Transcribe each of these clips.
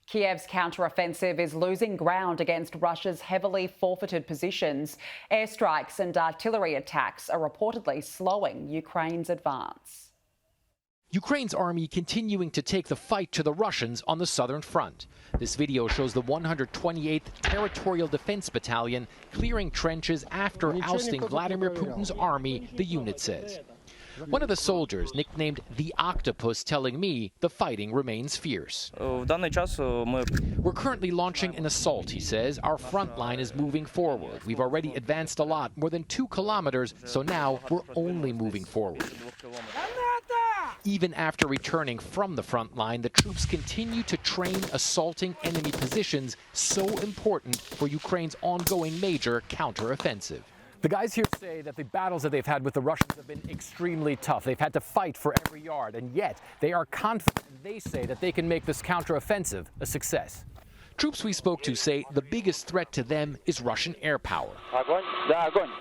Kyiv's counteroffensive is losing ground against Russia's heavily fortified positions. Airstrikes and artillery attacks are reportedly slowing Ukraine's advance. Ukraine's army continuing to take the fight to the Russians on the southern front. This video shows the 128th Territorial Defense Battalion clearing trenches after ousting Vladimir Putin's army, the unit says. One of the soldiers, nicknamed the Octopus, telling me the fighting remains fierce. We're currently launching an assault, he says. Our front line is moving forward. We've already advanced a lot, more than 2 kilometers, so now we're only moving forward. Even after returning from the front line, the troops continue to train assaulting enemy positions so important for Ukraine's ongoing major counteroffensive. The guys here say that the battles that they've had with the Russians have been extremely tough. They've had to fight for every yard, and yet they are confident. They say that they can make this counteroffensive a success. Troops we spoke to say the biggest threat to them is Russian air power.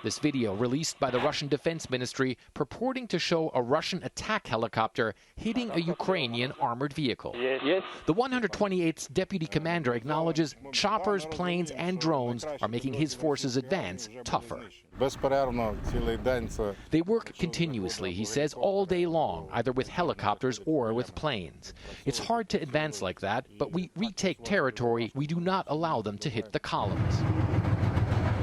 This video, released by the Russian Defense Ministry, purporting to show a Russian attack helicopter hitting a Ukrainian armored vehicle. The 128th deputy commander acknowledges choppers, planes, and drones are making his forces advance tougher. They work continuously, he says, all day long, either with helicopters or with planes. It's hard to advance like that, but we retake territory. We do not allow them to hit the columns.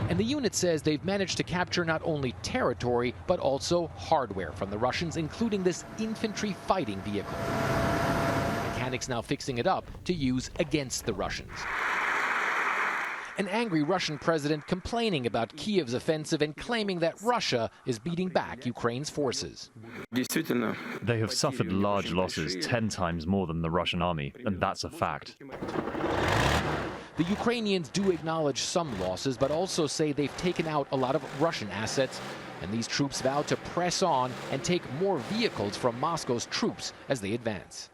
And the unit says they've managed to capture not only territory, but also hardware from the Russians, including this infantry fighting vehicle. Mechanics now fixing it up to use against the Russians. An angry Russian president complaining about Kyiv's offensive and claiming that Russia is beating back Ukraine's forces. They have suffered large losses, 10 times more than the Russian army, and that's a fact. The Ukrainians do acknowledge some losses, but also say they've taken out a lot of Russian assets, and these troops vow to press on and take more vehicles from Moscow's troops as they advance.